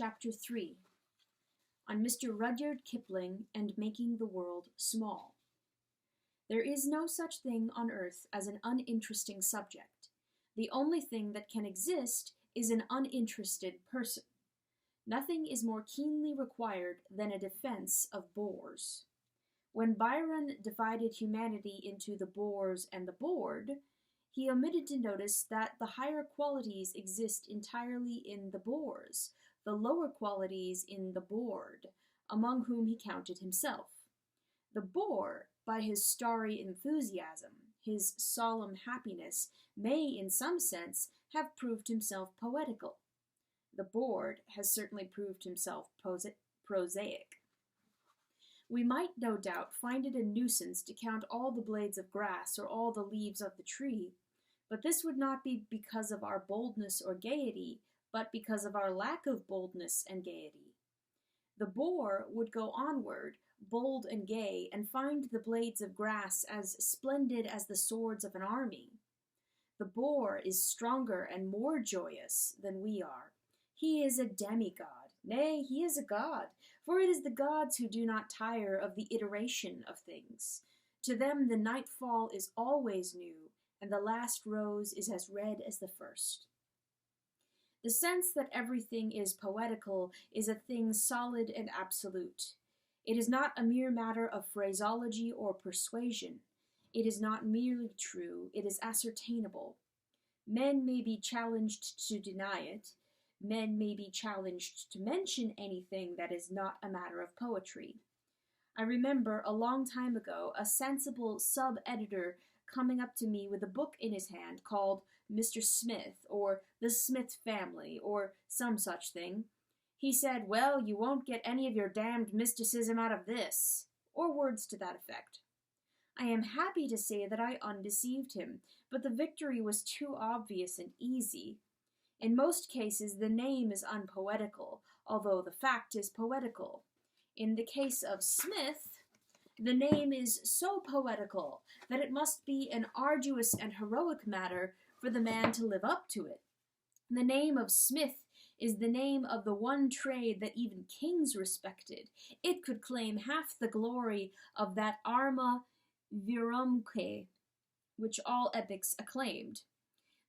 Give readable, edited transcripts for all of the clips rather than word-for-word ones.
Chapter 3 on Mr. Rudyard Kipling and Making the World Small. There is no such thing on earth as an uninteresting subject. The only thing that can exist is an uninterested person. Nothing is more keenly required than a defense of bores. When Byron divided humanity into the bores and the bored, he omitted to notice that the higher qualities exist entirely in the bores, the lower qualities in the bored, among whom he counted himself. The bore, by his starry enthusiasm, his solemn happiness, may, in some sense, have proved himself poetical. The bored has certainly proved himself prosaic. We might, no doubt, find it a nuisance to count all the blades of grass or all the leaves of the tree, but this would not be because of our boldness or gaiety, but because of our lack of boldness and gaiety. The boar would go onward, bold and gay, and find the blades of grass as splendid as the swords of an army. The boar is stronger and more joyous than we are. He is a demigod. Nay, he is a god, for it is the gods who do not tire of the iteration of things. To them the nightfall is always new, and the last rose is as red as the first. The sense that everything is poetical is a thing solid and absolute. It is not a mere matter of phraseology or persuasion. It is not merely true, it is ascertainable. Men may be challenged to deny it. Men may be challenged to mention anything that is not a matter of poetry. I remember a long time ago a sensible sub-editor coming up to me with a book in his hand called Mr. Smith, or The Smith Family, or some such thing. He said, "Well, you won't get any of your damned mysticism out of this," or words to that effect. I am happy to say that I undeceived him, but the victory was too obvious and easy. In most cases the name is unpoetical, although the fact is poetical. In the case of Smith, the name is so poetical that it must be an arduous and heroic matter for the man to live up to it. The name of Smith is the name of the one trade that even kings respected. It could claim half the glory of that arma virumque, which all epics acclaimed.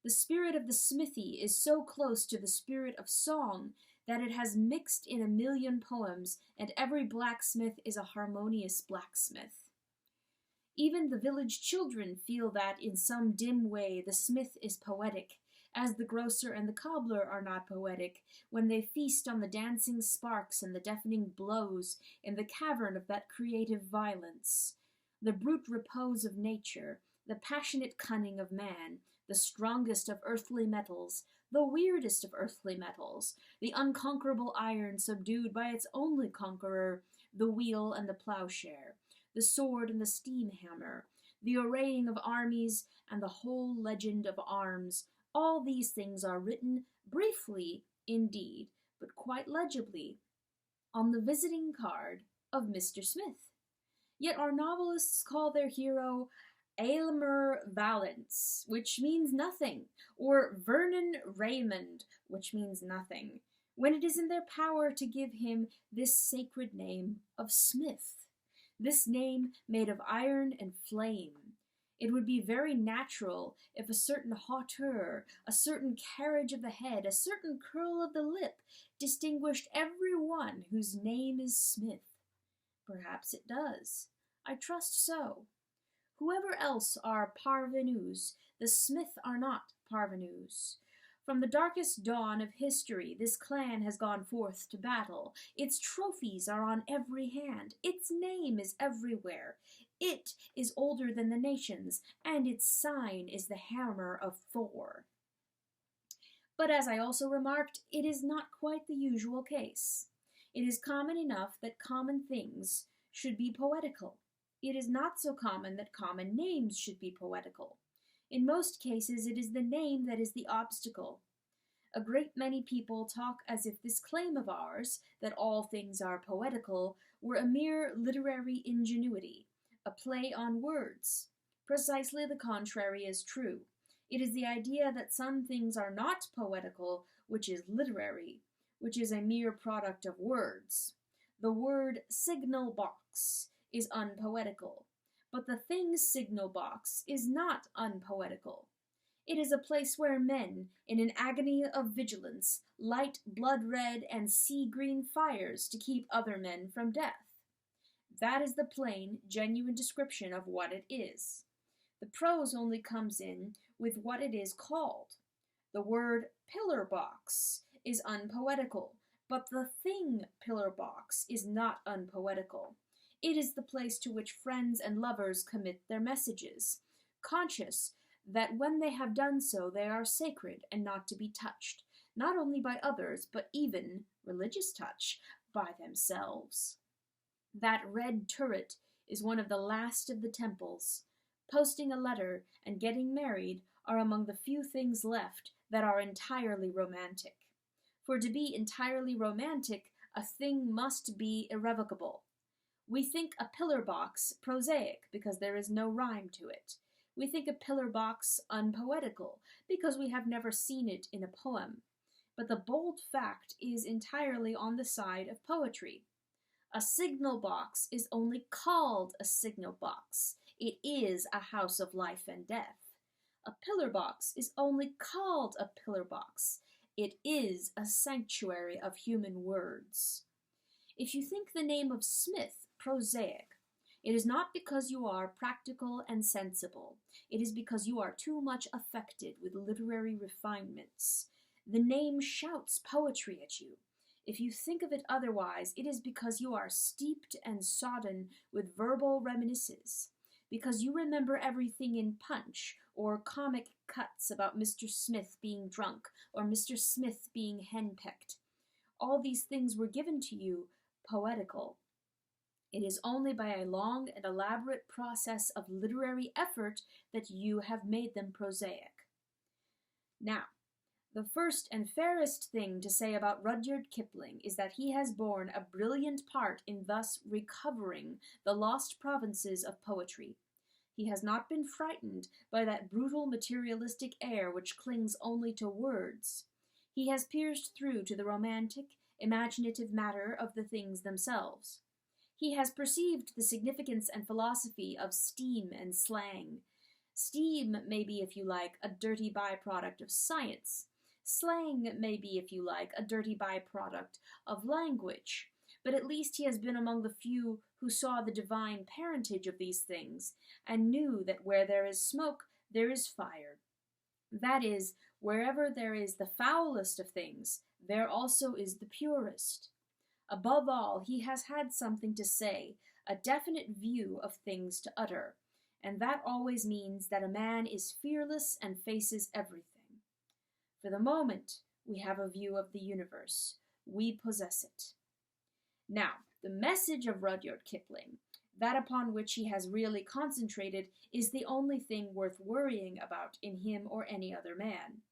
The spirit of the smithy is so close to the spirit of song that it has mixed in 1,000,000 poems, and every blacksmith is a harmonious blacksmith. Even the village children feel that, in some dim way, the smith is poetic, as the grocer and the cobbler are not poetic, when they feast on the dancing sparks and the deafening blows in the cavern of that creative violence. The brute repose of nature, the passionate cunning of man, the strongest of earthly metals, the weirdest of earthly metals, the unconquerable iron subdued by its only conqueror, the wheel and the plowshare, the sword and the steam hammer, the arraying of armies and the whole legend of arms, all these things are written, briefly indeed, but quite legibly, on the visiting card of Mr. Smith. Yet our novelists call their hero Aylmer Valence, which means nothing, or Vernon Raymond, which means nothing, when it is in their power to give him this sacred name of Smith, this name made of iron and flame. It would be very natural if a certain hauteur, a certain carriage of the head, a certain curl of the lip distinguished every one whose name is Smith. Perhaps it does. I trust so. Whoever else are parvenus, the Smith are not parvenus. From the darkest dawn of history, this clan has gone forth to battle. Its trophies are on every hand. Its name is everywhere. It is older than the nations, and its sign is the hammer of Thor. But as I also remarked, it is not quite the usual case. It is common enough that common things should be poetical. It is not so common that common names should be poetical. In most cases, it is the name that is the obstacle. A great many people talk as if this claim of ours, that all things are poetical, were a mere literary ingenuity, a play on words. Precisely the contrary is true. It is the idea that some things are not poetical which is literary. which is a mere product of words. The word signal box is unpoetical, but the thing signal box is not unpoetical. It is a place where men, in an agony of vigilance, light blood-red and sea-green fires to keep other men from death. That is the plain, genuine description of what it is. The prose only comes in with what it is called. The word pillar box is unpoetical, but the thing pillar box is not unpoetical. It is the place to which friends and lovers commit their messages, conscious that when they have done so they are sacred and not to be touched, not only by others, but even, religious touch, by themselves. That red turret is one of the last of the temples. Posting a letter and getting married are among the few things left that are entirely romantic. For to be entirely romantic, a thing must be irrevocable. We think a pillar box prosaic because there is no rhyme to it. We think a pillar box unpoetical because we have never seen it in a poem. But the bold fact is entirely on the side of poetry. A signal box is only called a signal box. It is a house of life and death. A pillar box is only called a pillar box. It is a sanctuary of human words. If you think the name of Smith prosaic, it is not because you are practical and sensible. It is because you are too much affected with literary refinements. The name shouts poetry at you. If you think of it otherwise, it is because you are steeped and sodden with verbal reminiscences, because you remember everything in Punch, or comic cuts about Mr. Smith being drunk, or Mr. Smith being henpecked. All these things were given to you poetical. It is only by a long and elaborate process of literary effort that you have made them prosaic. Now, the first and fairest thing to say about Rudyard Kipling is that he has borne a brilliant part in thus recovering the lost provinces of poetry. He has not been frightened by that brutal materialistic air which clings only to words. He has pierced through to the romantic, imaginative matter of the things themselves. He has perceived the significance and philosophy of steam and slang. Steam may be, if you like, a dirty byproduct of science. Slang may be, if you like, a dirty byproduct of language. But at least he has been among the few who saw the divine parentage of these things, and knew that where there is smoke, there is fire. That is, wherever there is the foulest of things, there also is the purest. Above all, he has had something to say, a definite view of things to utter, and that always means that a man is fearless and faces everything. For the moment, we have a view of the universe. We possess it. Now, the message of Rudyard Kipling, that upon which he has really concentrated, is the only thing worth worrying about in him or any other man.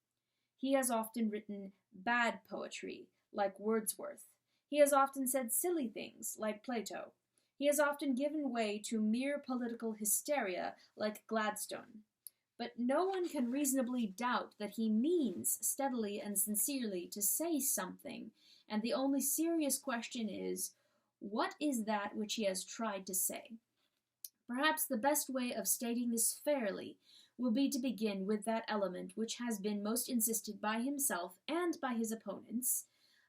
He has often written bad poetry, like Wordsworth. He has often said silly things, like Plato. He has often given way to mere political hysteria, like Gladstone. But no one can reasonably doubt that he means steadily and sincerely to say something, and the only serious question is, what is that which he has tried to say? Perhaps the best way of stating this fairly will be to begin with that element which has been most insisted by himself and by his opponents,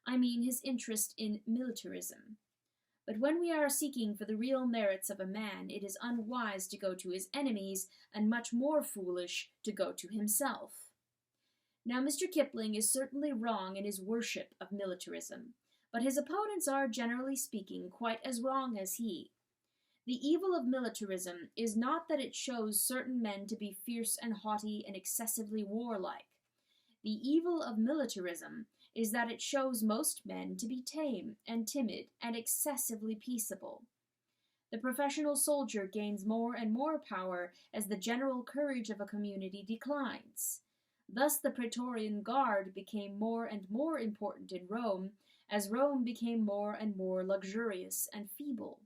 I mean his interest in militarism. But when we are seeking for the real merits of a man, it is unwise to go to his enemies, and much more foolish to go to himself. Now, Mr. Kipling is certainly wrong in his worship of militarism, but his opponents are, generally speaking, quite as wrong as he. The evil of militarism is not that it shows certain men to be fierce and haughty and excessively warlike. The evil of militarism is that it shows most men to be tame and timid and excessively peaceable. The professional soldier gains more and more power as the general courage of a community declines. Thus the Praetorian Guard became more and more important in Rome, as Rome became more and more luxurious and feeble.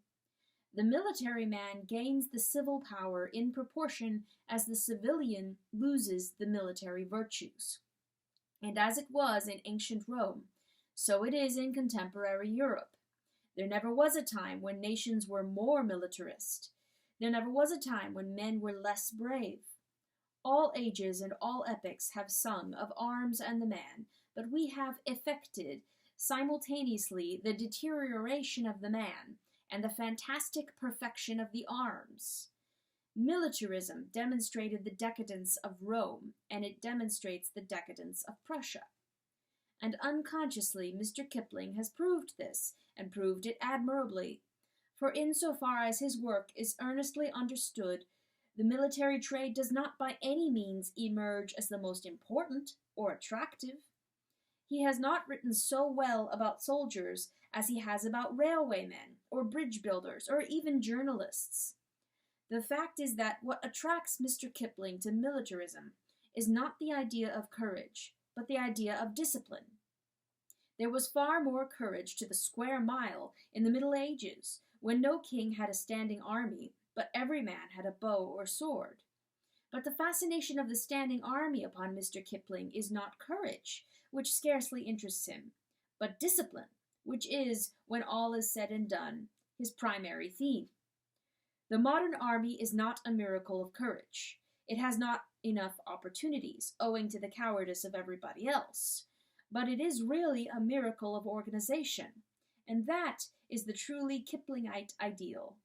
The military man gains the civil power in proportion as the civilian loses the military virtues. And as it was in ancient Rome, So it is in contemporary Europe. There never was a time when nations were more militarist. There never was a time when men were less brave. All ages and all epochs have sung of arms and the man, but we have effected simultaneously the deterioration of the man and the fantastic perfection of the arms. Militarism demonstrated the decadence of Rome, and it demonstrates the decadence of Prussia. And unconsciously, Mr. Kipling has proved this, and proved it admirably. For insofar as his work is earnestly understood, the military trade does not by any means emerge as the most important or attractive. He has not written so well about soldiers as he has about railwaymen, or bridge builders, or even journalists. The fact is that what attracts Mr. Kipling to militarism is not the idea of courage, but the idea of discipline. There was far more courage to the square mile in the Middle Ages, when no king had a standing army, but every man had a bow or sword. But the fascination of the standing army upon Mr. Kipling is not courage, which scarcely interests him, but discipline, which is, when all is said and done, his primary theme. The modern army is not a miracle of courage. It has not enough opportunities, owing to the cowardice of everybody else. But it is really a miracle of organization, and that is the truly Kiplingite ideal.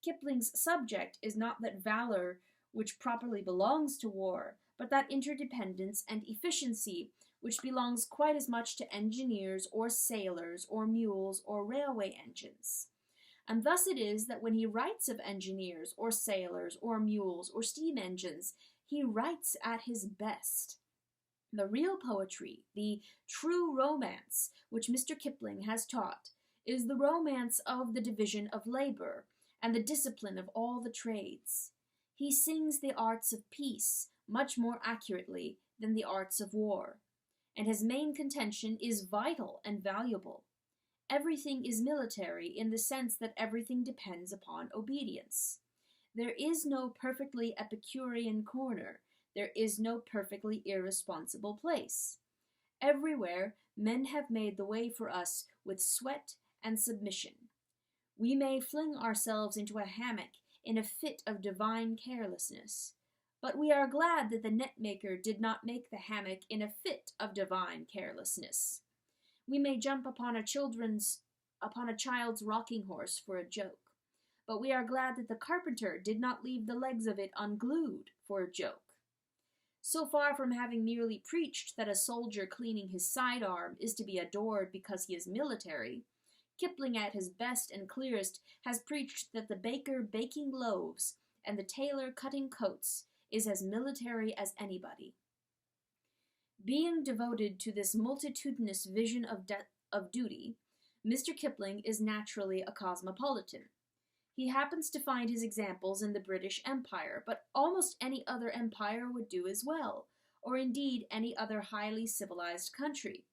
Kipling's subject is not that valor which properly belongs to war, but that interdependence and efficiency which belongs quite as much to engineers or sailors or mules or railway engines. And thus it is that when he writes of engineers or sailors or mules or steam engines, he writes at his best. The real poetry, the true romance, which Mr. Kipling has taught, is the romance of the division of labor and the discipline of all the trades. He sings the arts of peace much more accurately than the arts of war, and his main contention is vital and valuable. Everything is military in the sense that everything depends upon obedience. There is no perfectly Epicurean corner. There is no perfectly irresponsible place. Everywhere men have made the way for us with sweat and submission. We may fling ourselves into a hammock in a fit of divine carelessness, but we are glad that the net-maker did not make the hammock in a fit of divine carelessness. We may jump upon a child's rocking horse for a joke, but we are glad that the carpenter did not leave the legs of it unglued for a joke. So far from having merely preached that a soldier cleaning his sidearm is to be adored because he is military, Kipling at his best and clearest has preached that the baker baking loaves and the tailor cutting coats is as military as anybody. Being devoted to this multitudinous vision of duty, Mr. Kipling is naturally a cosmopolitan. He happens to find his examples in the British Empire, but almost any other empire would do as well, or indeed any other highly civilized country.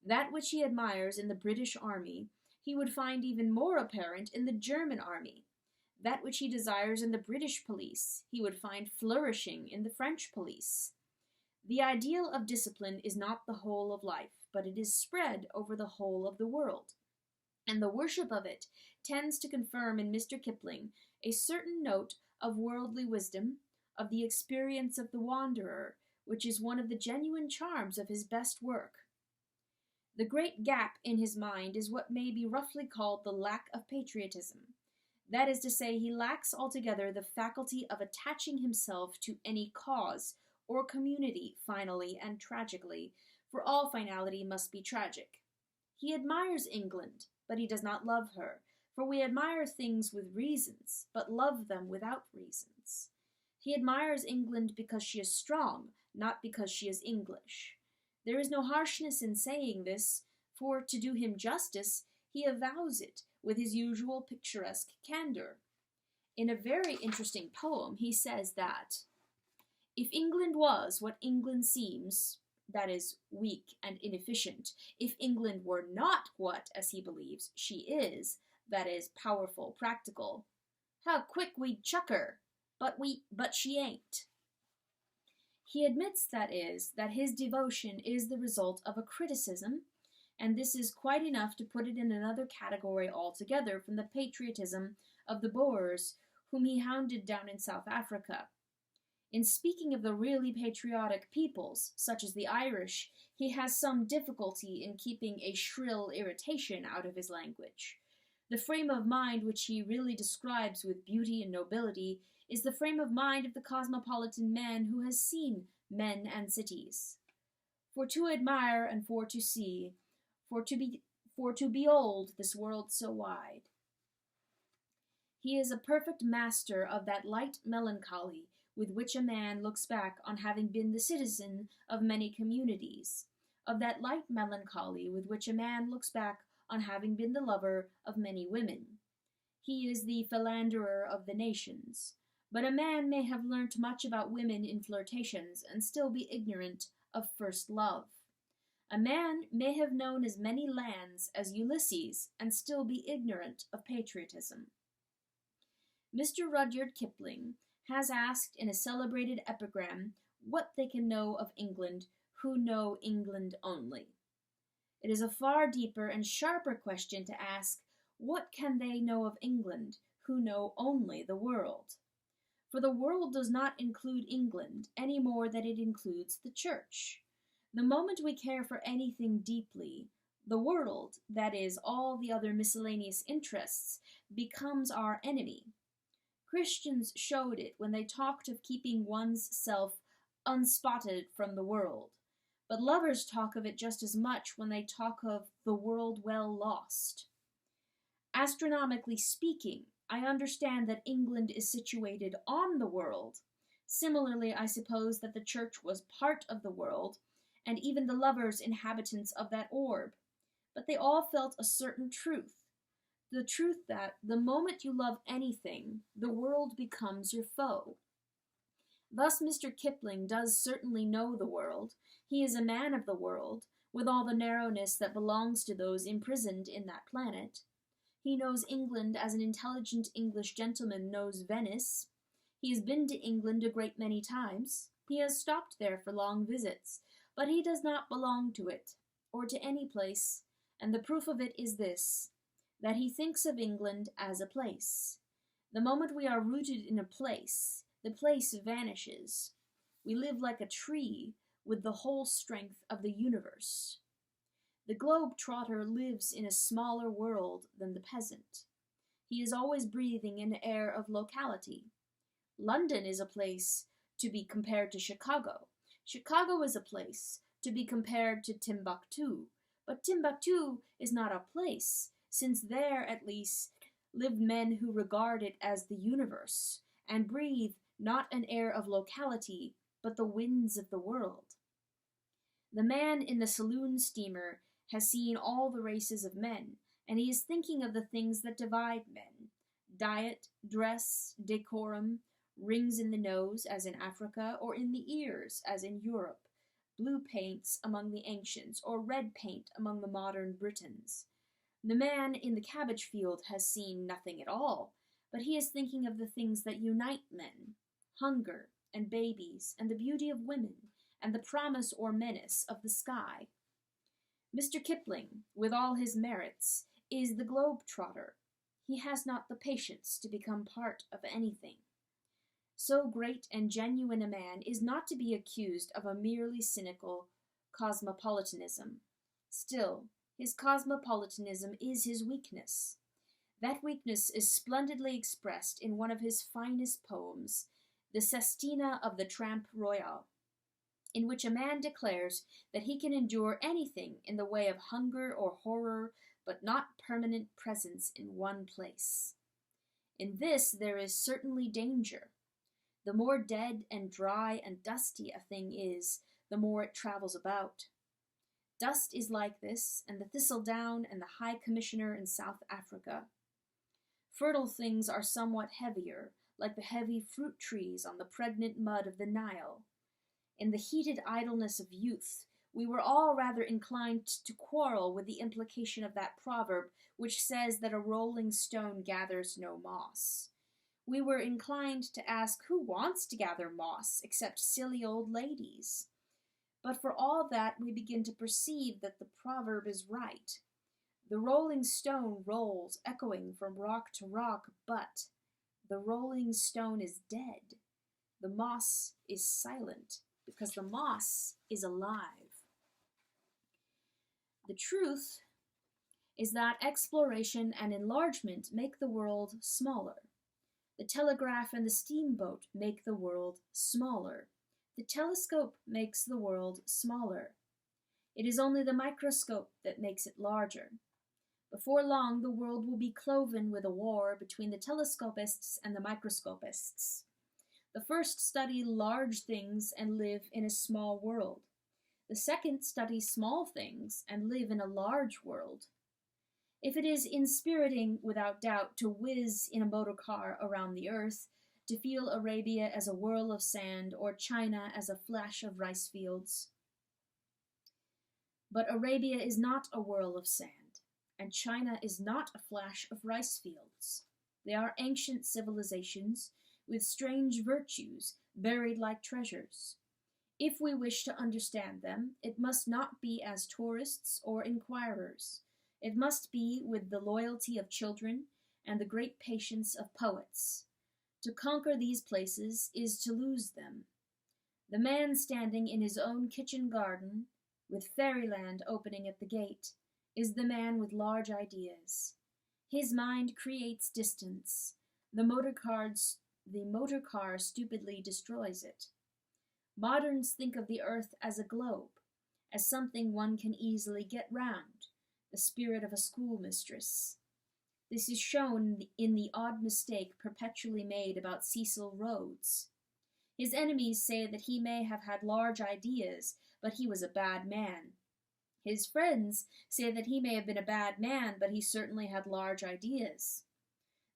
That which he admires in the British army, he would find even more apparent in the German army. That which he desires in the British police, he would find flourishing in the French police. The ideal of discipline is not the whole of life, but it is spread over the whole of the world. And the worship of it tends to confirm in Mr. Kipling a certain note of worldly wisdom, of the experience of the wanderer, which is one of the genuine charms of his best work. The great gap in his mind is what may be roughly called the lack of patriotism. That is to say, he lacks altogether the faculty of attaching himself to any cause or community finally and tragically, for all finality must be tragic. He admires England, but he does not love her, for we admire things with reasons, but love them without reasons. He admires England because she is strong, not because she is English. There is no harshness in saying this, for, to do him justice, he avows it with his usual picturesque candor. In a very interesting poem, he says that, "If England was what England seems, that is, weak and inefficient, if England were not what, as he believes, she is, that is, powerful, practical, how quick we'd chuck her, but she ain't." He admits, that is, that his devotion is the result of a criticism, and this is quite enough to put it in another category altogether from the patriotism of the Boers, whom he hounded down in South Africa. In speaking of the really patriotic peoples, such as the Irish, he has some difficulty in keeping a shrill irritation out of his language. The frame of mind which he really describes with beauty and nobility is the frame of mind of the cosmopolitan man who has seen men and cities. For to admire and for to see, for to behold this world so wide. He is a perfect master of that light melancholy with which a man looks back on having been the citizen of many communities, of that light melancholy with which a man looks back on having been the lover of many women. He is the philanderer of the nations, but a man may have learnt much about women in flirtations and still be ignorant of first love. A man may have known as many lands as Ulysses and still be ignorant of patriotism. Mr. Rudyard Kipling has asked in a celebrated epigram what they can know of England who know England only. It is a far deeper and sharper question to ask, what can they know of England who know only the world? For the world does not include England any more than it includes the church. The moment we care for anything deeply, the world, that is, all the other miscellaneous interests, becomes our enemy. Christians showed it when they talked of keeping one's self unspotted from the world. But lovers talk of it just as much when they talk of the world well lost. Astronomically speaking, I understand that England is situated on the world. Similarly, I suppose that the church was part of the world, and even the lovers inhabitants of that orb. But they all felt a certain truth. The truth that, the moment you love anything, the world becomes your foe. Thus Mr. Kipling does certainly know the world. He is a man of the world, with all the narrowness that belongs to those imprisoned in that planet. He knows England as an intelligent English gentleman knows Venice. He has been to England a great many times. He has stopped there for long visits, but he does not belong to it, or to any place, and the proof of it is this, that he thinks of England as a place. The moment we are rooted in a place, the place vanishes. We live like a tree with the whole strength of the universe. The globe-trotter lives in a smaller world than the peasant. He is always breathing an air of locality. London is a place to be compared to Chicago. Chicago is a place to be compared to Timbuktu. But Timbuktu is not a place, since there, at least, live men who regard it as the universe, and breathe not an air of locality, but the winds of the world. The man in the saloon steamer has seen all the races of men, and he is thinking of the things that divide men: diet, dress, decorum, rings in the nose, as in Africa, or in the ears, as in Europe, blue paints among the ancients, or red paint among the modern Britons. The man in the cabbage field has seen nothing at all, but he is thinking of the things that unite men: hunger, and babies, and the beauty of women, and the promise or menace of the sky. Mr. Kipling, with all his merits, is the globe-trotter. He has not the patience to become part of anything. So great and genuine a man is not to be accused of a merely cynical cosmopolitanism. Still, his cosmopolitanism is his weakness. That weakness is splendidly expressed in one of his finest poems, the Sestina of the Tramp Royal, in which a man declares that he can endure anything in the way of hunger or horror, but not permanent presence in one place. In this there is certainly danger. The more dead and dry and dusty a thing is, the more it travels about. Dust is like this, and the thistledown and the High Commissioner in South Africa. Fertile things are somewhat heavier, like the heavy fruit trees on the pregnant mud of the Nile. In the heated idleness of youth, we were all rather inclined to quarrel with the implication of that proverb which says that a rolling stone gathers no moss. We were inclined to ask who wants to gather moss except silly old ladies. But for all that, we begin to perceive that the proverb is right. The rolling stone rolls, echoing from rock to rock, but the rolling stone is dead. The moss is silent, because the moss is alive. The truth is that exploration and enlargement make the world smaller. The telegraph and the steamboat make the world smaller. The telescope makes the world smaller. It is only the microscope that makes it larger. Before long, the world will be cloven with a war between the telescopists and the microscopists. The first study large things and live in a small world. The second study small things and live in a large world. If it is inspiriting, without doubt, to whiz in a motor car around the earth, to feel Arabia as a whirl of sand or China as a flash of rice fields. But Arabia is not a whirl of sand, and China is not a flash of rice fields. They are ancient civilizations with strange virtues buried like treasures. If we wish to understand them, it must not be as tourists or inquirers. It must be with the loyalty of children and the great patience of poets. To conquer these places is to lose them. The man standing in his own kitchen garden, with fairyland opening at the gate, is the man with large ideas. His mind creates distance. The motor car stupidly destroys it. Moderns think of the earth as a globe, as something one can easily get round, the spirit of a schoolmistress. This is shown in the odd mistake perpetually made about Cecil Rhodes. His enemies say that he may have had large ideas, but he was a bad man. His friends say that he may have been a bad man, but he certainly had large ideas.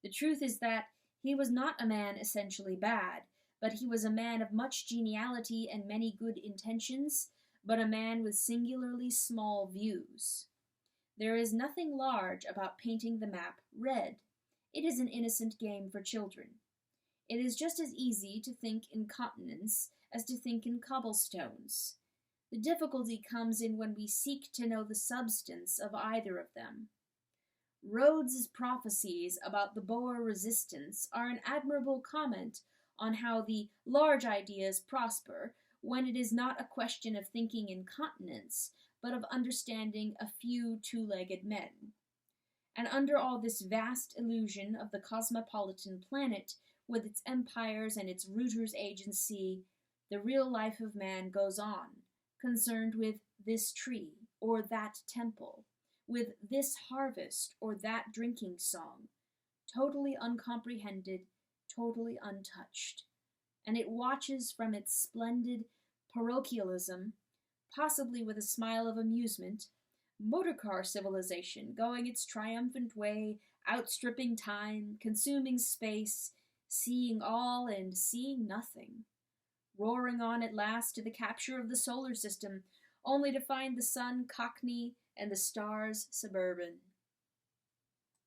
The truth is that he was not a man essentially bad, but he was a man of much geniality and many good intentions, but a man with singularly small views. There is nothing large about painting the map red. It is an innocent game for children. It is just as easy to think in continents as to think in cobblestones. The difficulty comes in when we seek to know the substance of either of them. Rhodes's prophecies about the Boer resistance are an admirable comment on how the large ideas prosper when it is not a question of thinking in continents, but of understanding a few two-legged men. And under all this vast illusion of the cosmopolitan planet, with its empires and its rooters' agency, the real life of man goes on, concerned with this tree or that temple, with this harvest or that drinking song, totally uncomprehended, totally untouched. And it watches from its splendid parochialism, possibly with a smile of amusement, motor-car civilization going its triumphant way, outstripping time, consuming space, seeing all and seeing nothing, roaring on at last to the capture of the solar system, only to find the sun cockney and the stars suburban.